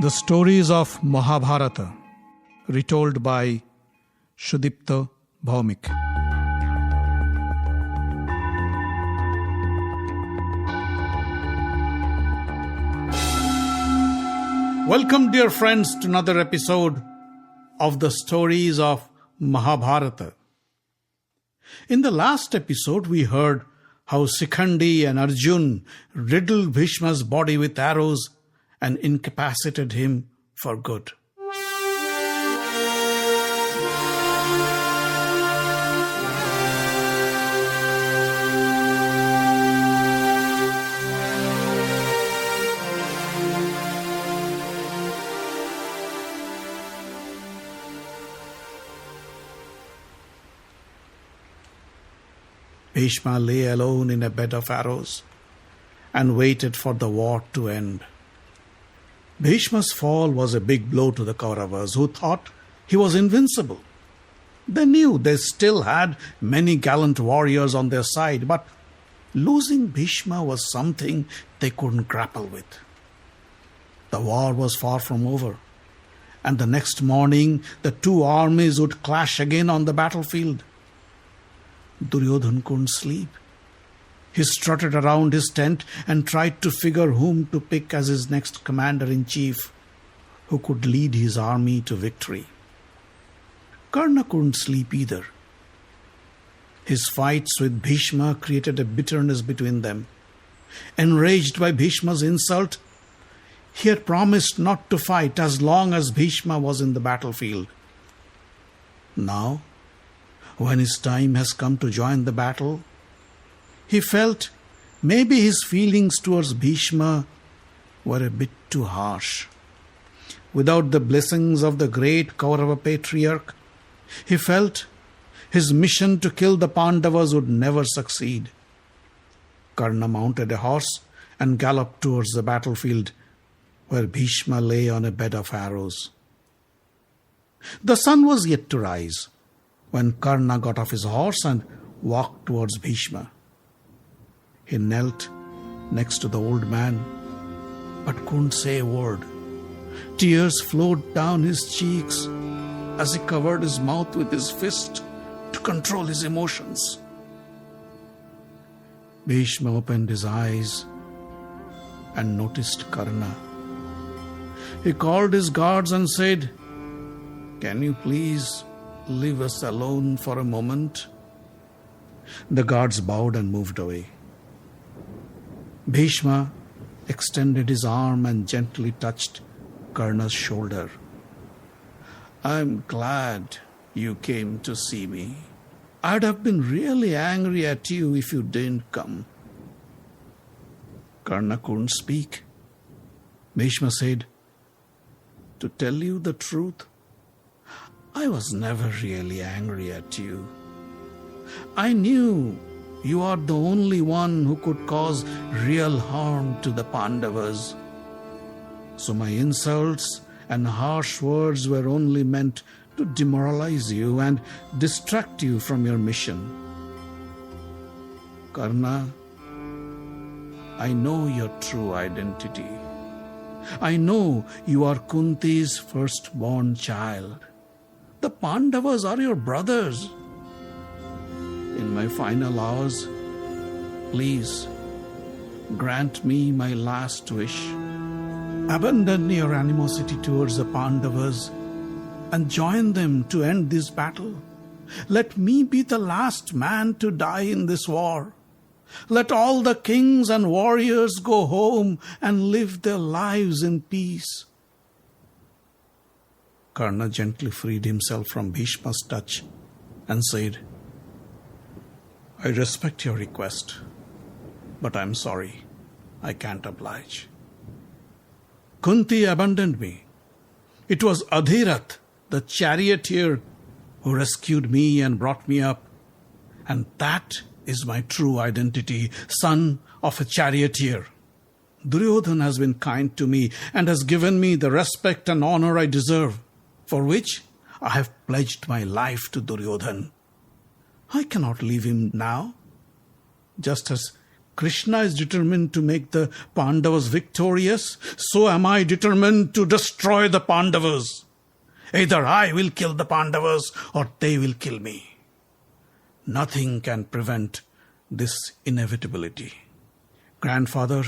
The stories of Mahabharata, retold by Sudipta Bhaumik. Welcome, dear friends, to another episode of the stories of Mahabharata. In the last episode, we heard how Sikhandi and Arjun riddled Bhishma's body with arrows and incapacitated him for good. Bhishma lay alone in a bed of arrows and waited for the war to end. Bhishma's fall was a big blow to the Kauravas, who thought he was invincible. They knew they still had many gallant warriors on their side, but losing Bhishma was something they couldn't grapple with. The war was far from over, and the next morning the two armies would clash again on the battlefield. Duryodhan couldn't sleep. He strutted around his tent and tried to figure whom to pick as his next commander-in-chief, who could lead his army to victory. Karna couldn't sleep either. His fights with Bhishma created a bitterness between them. Enraged by Bhishma's insult, he had promised not to fight as long as Bhishma was in the battlefield. Now, when his time has come to join the battle, he felt maybe his feelings towards Bhishma were a bit too harsh. Without the blessings of the great Kaurava patriarch, he felt his mission to kill the Pandavas would never succeed. Karna mounted a horse and galloped towards the battlefield, where Bhishma lay on a bed of arrows. The sun was yet to rise when Karna got off his horse and walked towards Bhishma. He knelt next to the old man, but couldn't say a word. Tears flowed down his cheeks as he covered his mouth with his fist to control his emotions. Bhishma opened his eyes and noticed Karna. He called his guards and said, "Can you please leave us alone for a moment?" The guards bowed and moved away. Bhishma extended his arm and gently touched Karna's shoulder. "I'm glad you came to see me. I'd have been really angry at you if you didn't come." Karna couldn't speak. Bhishma said, "To tell you the truth, I was never really angry at you. I knew you are the only one who could cause real harm to the Pandavas. So my insults and harsh words were only meant to demoralize you and distract you from your mission. Karna, I know your true identity. I know you are Kunti's firstborn child. The Pandavas are your brothers. In my final hours, please grant me my last wish. Abandon your animosity towards the Pandavas and join them to end this battle. Let me be the last man to die in this war. Let all the kings and warriors go home and live their lives in peace." Karna gently freed himself from Bhishma's touch and said, "I respect your request, but I'm sorry, I can't oblige. Kunti abandoned me. It was Adhirath, the charioteer, who rescued me and brought me up, and that is my true identity, son of a charioteer. Duryodhan has been kind to me and has given me the respect and honor I deserve, for which I have pledged my life to Duryodhan. I cannot leave him now, just as Krishna is determined to make the Pandavas victorious, so am I determined to destroy the Pandavas. Either I will kill the Pandavas or they will kill me. Nothing can prevent this inevitability. Grandfather,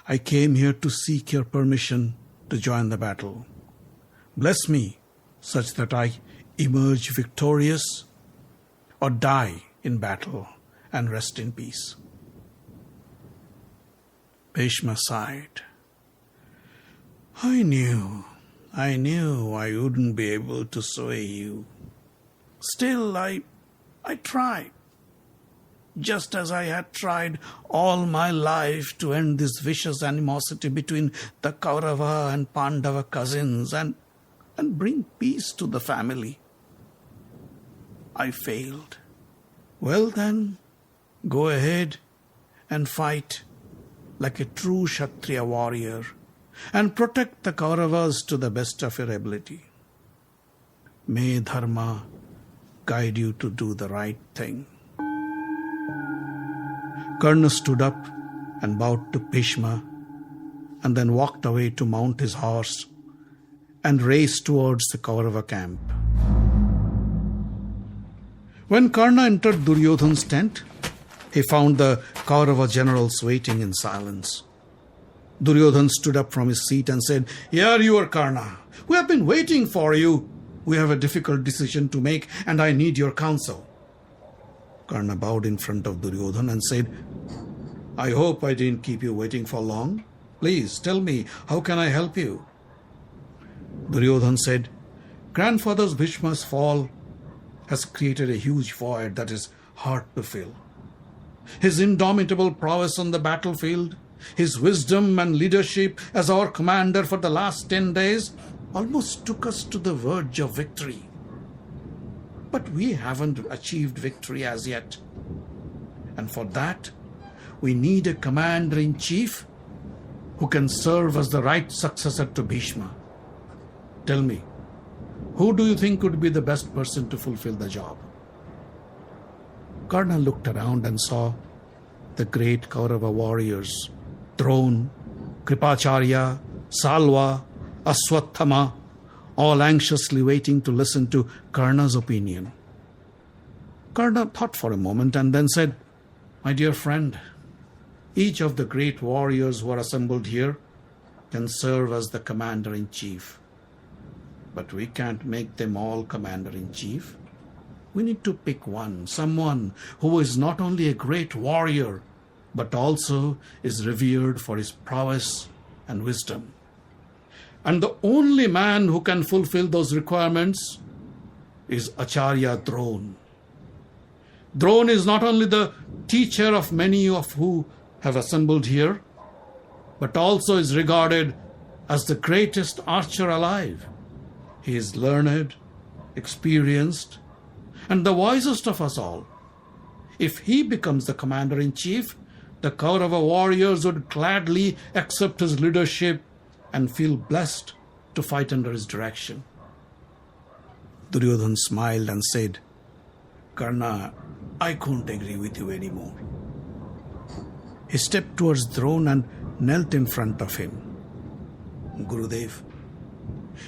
I came here to seek your permission to join the battle. Bless me such that I emerge victorious or die in battle and rest in peace. Bhishma sighed. I knew I wouldn't be able to sway you. Still, I tried. Just as I had tried all my life to end this vicious animosity between the Kaurava and Pandava cousins and bring peace to the family. I failed. Well then, go ahead and fight like a true Kshatriya warrior and protect the Kauravas to the best of your ability. May Dharma guide you to do the right thing. Karna stood up and bowed to Bhishma and then walked away to mount his horse and raced towards the Kaurava camp. When Karna entered Duryodhan's tent, he found the Kaurava generals waiting in silence. Duryodhan stood up from his seat and said, Here you are, Karna. We have been waiting for you. We have a difficult decision to make and I need your counsel. Karna bowed in front of Duryodhan and said, I hope I didn't keep you waiting for long. Please tell me, how can I help you? Duryodhan said, Grandfather's Bhishma's fall has created a huge void that is hard to fill. His indomitable prowess on the battlefield, his wisdom and leadership as our commander for the last 10 days almost took us to the verge of victory. But we haven't achieved victory as yet. And for that, we need a commander-in-chief who can serve as the right successor to Bhishma. Tell me, who do you think would be the best person to fulfill the job? Karna looked around and saw the great Kaurava warriors, DRON, Kripacharya, Salva, Aswathama, all anxiously waiting to listen to Karna's opinion. Karna thought for a moment and then said, My dear friend, each of the great warriors who are assembled here can serve as the commander-in-chief. But we can't make them all commander-in-chief. We need to pick one, someone who is not only a great warrior, but also is revered for his prowess and wisdom. And the only man who can fulfill those requirements is Acharya DRON. DRON is not only the teacher of many of who have assembled here, but also is regarded as the greatest archer alive. He is learned, experienced, and the wisest of us all. If he becomes the commander-in-chief, the Kaurava warriors would gladly accept his leadership and feel blessed to fight under his direction. Duryodhan smiled and said, Karna, I couldn't agree with you anymore. He stepped towards DRON and knelt in front of him. Gurudev,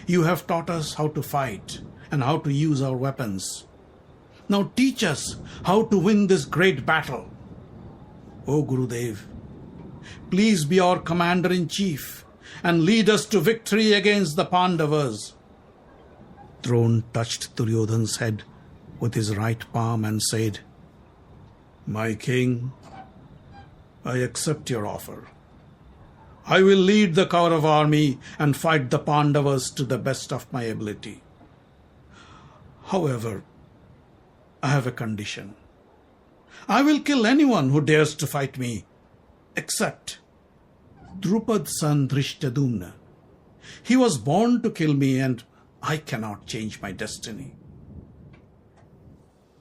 you have taught us how to fight and how to use our weapons. Now teach us how to win this great battle. O Gurudev, please be our commander-in-chief and lead us to victory against the Pandavas. DRON touched Duryodhan's head with his right palm and said, My king, I accept your offer. I will lead the Kaurava army and fight the Pandavas to the best of my ability. However, I have a condition. I will kill anyone who dares to fight me, except Drupad's son Drishtadumna. He was born to kill me and I cannot change my destiny.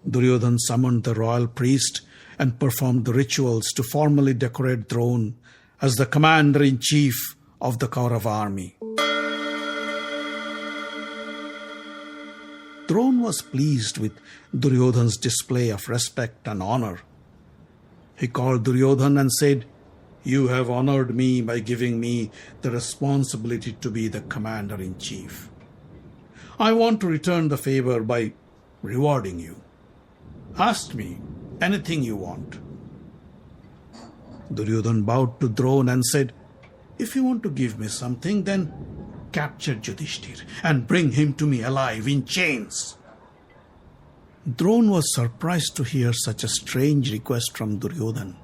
Duryodhan summoned the royal priest and performed the rituals to formally decorate DRON as the commander-in-chief of the Kaurava army. DRON was pleased with Duryodhan's display of respect and honor. He called Duryodhan and said, "You have honored me by giving me the responsibility to be the commander-in-chief. I want to return the favor by rewarding you. Ask me anything you want." Duryodhan bowed to Drona and said, "If you want to give me something, then capture Yudhishthir and bring him to me alive in chains." Drona was surprised to hear such a strange request from Duryodhan.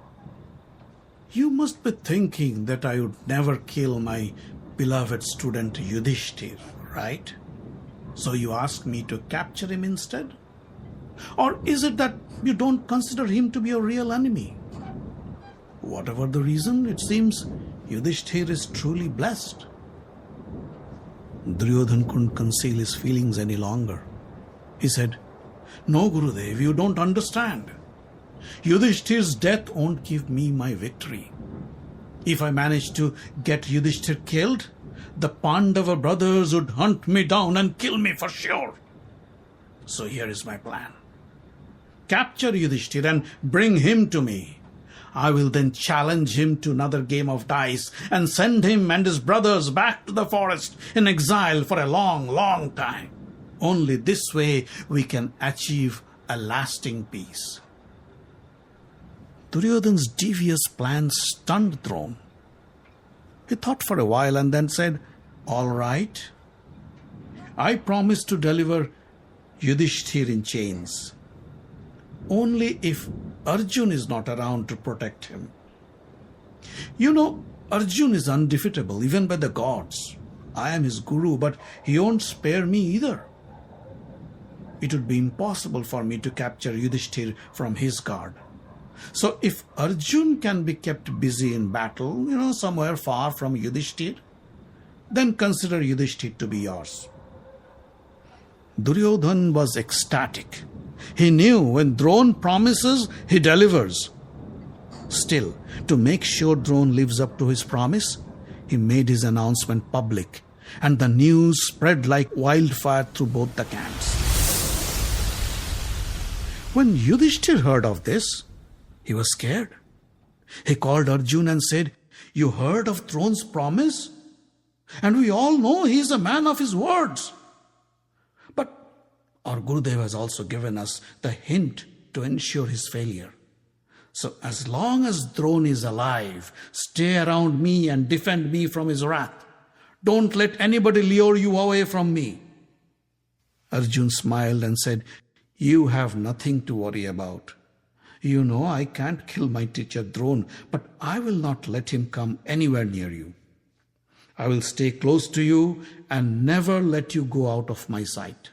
"You must be thinking that I would never kill my beloved student Yudhishthir, right? So you ask me to capture him instead? Or is it that you don't consider him to be a real enemy? Whatever the reason, it seems Yudhishthir is truly blessed." Duryodhan couldn't conceal his feelings any longer. He said, "No, Gurudev, you don't understand. Yudhishthir's death won't give me my victory. If I manage to get Yudhishthir killed, the Pandava brothers would hunt me down and kill me for sure. So here is my plan. Capture Yudhishthir and bring him to me. I will then challenge him to another game of dice and send him and his brothers back to the forest in exile for a long, long time. Only this way we can achieve a lasting peace." Duryodhan's devious plan stunned Drona. He thought for a while and then said, "All right. I promise to deliver Yudhishthir in chains. Only if Arjun is not around to protect him. You know, Arjun is undefeatable even by the gods. I am his guru, but he won't spare me either. It would be impossible for me to capture Yudhishthir from his guard. So if Arjun can be kept busy in battle, somewhere far from Yudhishthir, then consider Yudhishthir to be yours." Duryodhan was ecstatic. He knew when Drona promises, he delivers. Still, to make sure Drona lives up to his promise, he made his announcement public, and the news spread like wildfire through both the camps. When Yudhishthir heard of this, he was scared. He called Arjun and said, "You heard of Drona's promise? And we all know he is a man of his words. But our Gurudev has also given us the hint to ensure his failure. So as long as Drona is alive, stay around me and defend me from his wrath. Don't let anybody lure you away from me." Arjun smiled and said, "You have nothing to worry about. You know I can't kill my teacher Drona, but I will not let him come anywhere near you. I will stay close to you and never let you go out of my sight."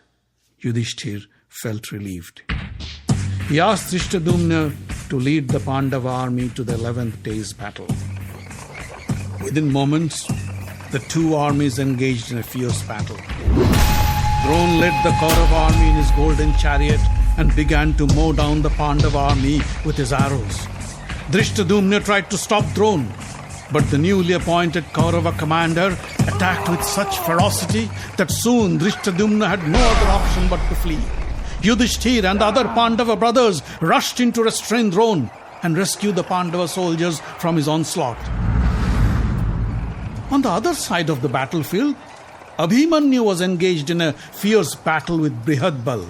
Yudhishthir felt relieved. He asked Drishtadyumna to lead the Pandava army to the 11th day's battle. Within moments, the two armies engaged in a fierce battle. Drona led the Kaurava army in his golden chariot and began to mow down the Pandava army with his arrows. Drishtadyumna tried to stop Drona, but the newly appointed Kaurava commander attacked with such ferocity that soon Drishtadyumna had no other option but to flee. Yudhishthir and the other Pandava brothers rushed in to restrain Drona and rescue the Pandava soldiers from his onslaught. On the other side of the battlefield, Abhimanyu was engaged in a fierce battle with Brihadbal.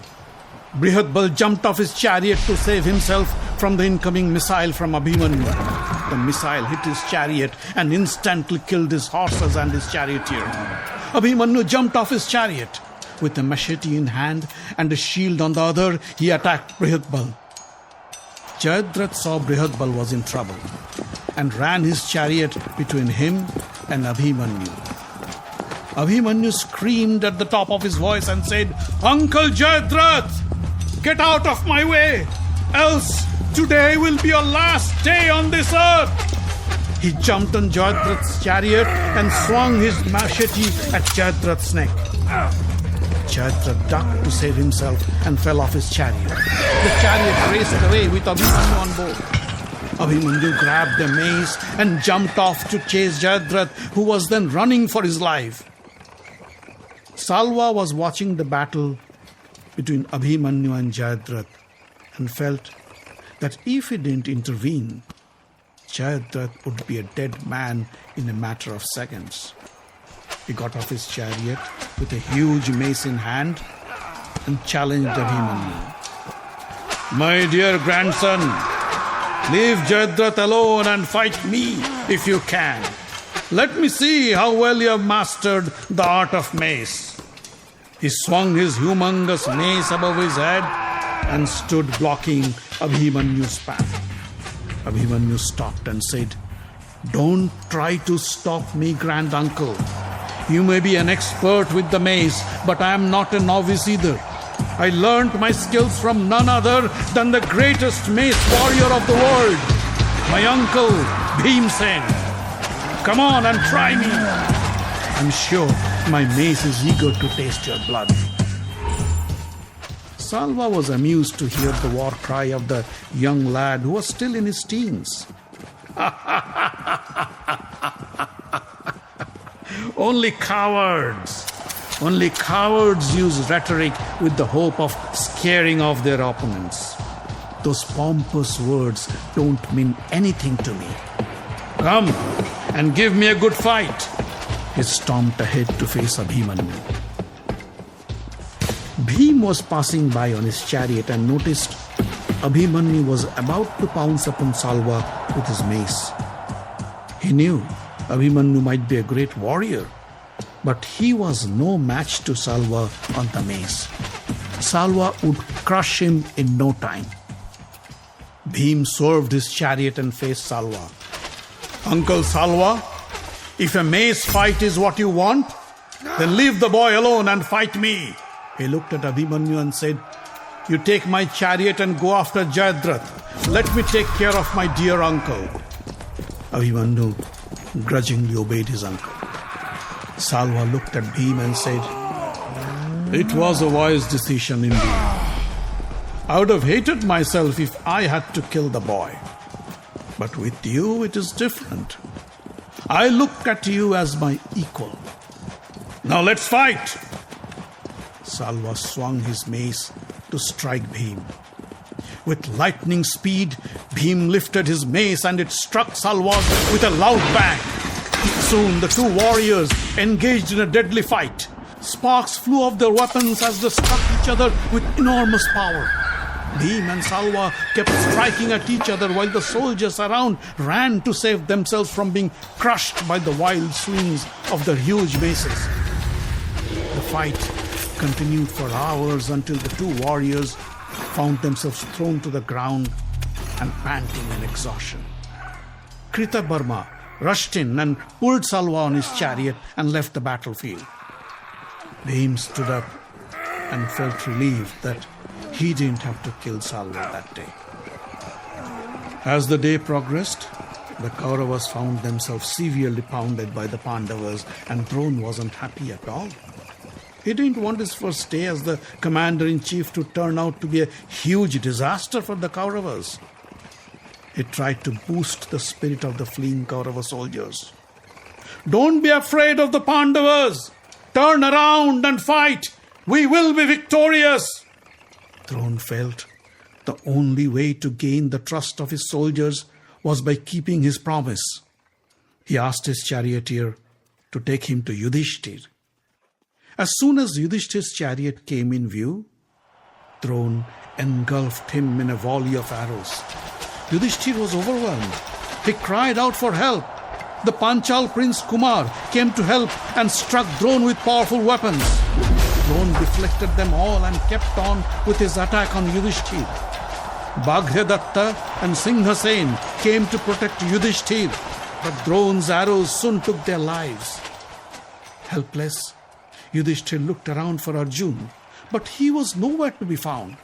Brihadbal jumped off his chariot to save himself from the incoming missile from Abhimanyu. The missile hit his chariot and instantly killed his horses and his charioteer. Abhimanyu jumped off his chariot. With a machete in hand and a shield on the other, he attacked Brihadbal. Jayadratha saw Brihadbal was in trouble and ran his chariot between him and Abhimanyu. Abhimanyu screamed at the top of his voice and said, "Uncle Jayadratha, get out of my way, else today will be your last day on this earth." He jumped on Jayadratha's chariot and swung his machete at Jayadratha's neck. Jayadratha ducked to save himself and fell off his chariot. The chariot raced away with Abhimanyu on board. Abhimanyu grabbed a mace and jumped off to chase Jayadratha, who was then running for his life. Salva was watching the battle between Abhimanyu and Jayadratha and felt that if he didn't intervene, Jayadratha would be a dead man in a matter of seconds. He got off his chariot with a huge mace in hand and challenged Abhimanyu. My dear grandson, leave Jayadratha alone and fight me if you can. Let me see how well you have mastered the art of mace. He swung his humongous mace above his head and stood blocking Abhimanyu's path. Abhimanyu stopped and said, Don't try to stop me, granduncle. You may be an expert with the mace, but I am not a novice either. I learned my skills from none other than the greatest mace warrior of the world, my uncle Bhimsen. Come on and try me. I'm sure my mace is eager to taste your blood. Salva was amused to hear the war cry of the young lad who was still in his teens. Only cowards use rhetoric with the hope of scaring off their opponents. Those pompous words don't mean anything to me. Come and give me a good fight. He stomped ahead to face Abhimanyu. Bhim was passing by on his chariot and noticed Abhimanyu was about to pounce upon Salva with his mace. He knew Abhimanyu might be a great warrior, but he was no match to Salva on the mace. Salva would crush him in no time. Bhim swerved his chariot and faced Salva. Uncle Salva, if a mace fight is what you want, then leave the boy alone and fight me. He looked at Abhimanyu and said, You take my chariot and go after Jayadratha. Let me take care of my dear uncle. Abhimanyu grudgingly obeyed his uncle. Salva looked at Bhim and said, It was a wise decision indeed. I would have hated myself if I had to kill the boy. But with you it is different. I look at you as my equal. Now let's fight! Salva swung his mace to strike Bhim. With lightning speed, Bhim lifted his mace and it struck Salva with a loud bang. Soon the two warriors engaged in a deadly fight. Sparks flew off their weapons as they struck each other with enormous power. Bhim and Salva kept striking at each other while the soldiers around ran to save themselves from being crushed by the wild swings of their huge maces. The fight continued for hours until the two warriors found themselves thrown to the ground and panting in exhaustion. Kritavarma rushed in and pulled Salva on his chariot and left the battlefield. Bhim stood up and felt relieved that he didn't have to kill Salva that day. As the day progressed, the Kauravas found themselves severely pounded by the Pandavas, and Drona wasn't happy at all. He didn't want his first day as the commander-in-chief to turn out to be a huge disaster for the Kauravas. He tried to boost the spirit of the fleeing Kaurava soldiers. Don't be afraid of the Pandavas! Turn around and fight! We will be victorious! Drona felt the only way to gain the trust of his soldiers was by keeping his promise. He asked his charioteer to take him to Yudhishthir. As soon as Yudhishthir's chariot came in view, Drona engulfed him in a volley of arrows. Yudhishthir was overwhelmed. He cried out for help. The Panchal prince Kumar came to help and struck Drona with powerful weapons. Drona deflected them all and kept on with his attack on Yudhishthir. Bhagyadatta and Singhasen came to protect Yudhishthir, but Drona's arrows soon took their lives. Helpless, Yudhishthir looked around for Arjun, but he was nowhere to be found.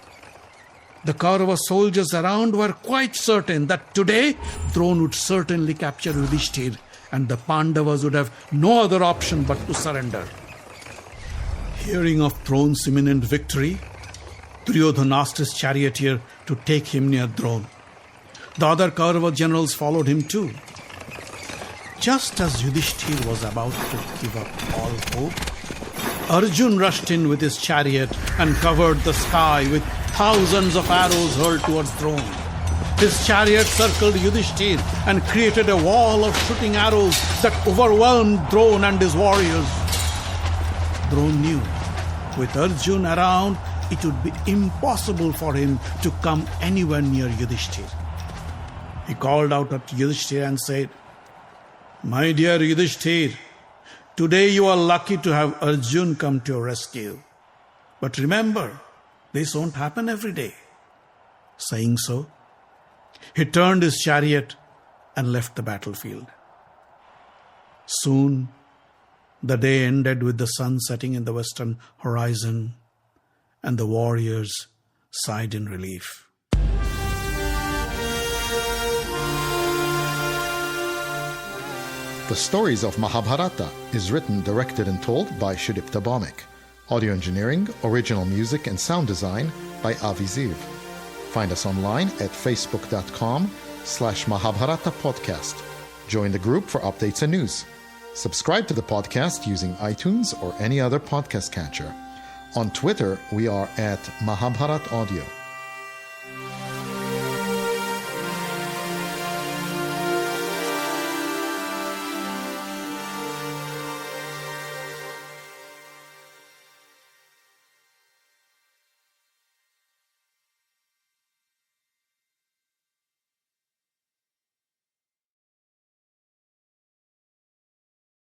The Kaurava soldiers around were quite certain that today Drona would certainly capture Yudhishthir, and the Pandavas would have no other option but to surrender. Hearing of Drona's imminent victory, Duryodhana asked his charioteer to take him near Drona. The other Kaurava generals followed him too. Just as Yudhishthir was about to give up all hope, Arjun rushed in with his chariot and covered the sky with thousands of arrows hurled towards Drona. His chariot circled Yudhishthir and created a wall of shooting arrows that overwhelmed DRON and his warriors. DRON knew, with Arjun around, it would be impossible for him to come anywhere near Yudhishthir. He called out at Yudhishthir and said, "My dear Yudhishthir, today you are lucky to have Arjun come to your rescue. But remember, this won't happen every day." Saying so, he turned his chariot and left the battlefield. Soon, the day ended with the sun setting in the western horizon, and the warriors sighed in relief. The Stories of Mahabharata is written, directed, and told by Sudipta Bhawmik. Audio engineering, original music, and sound design by Avi Ziv. Find us online at facebook.com/Mahabharata Podcast. Join the group for updates and news. Subscribe to the podcast using iTunes or any other podcast catcher. On Twitter, we are at Mahabharat Audio.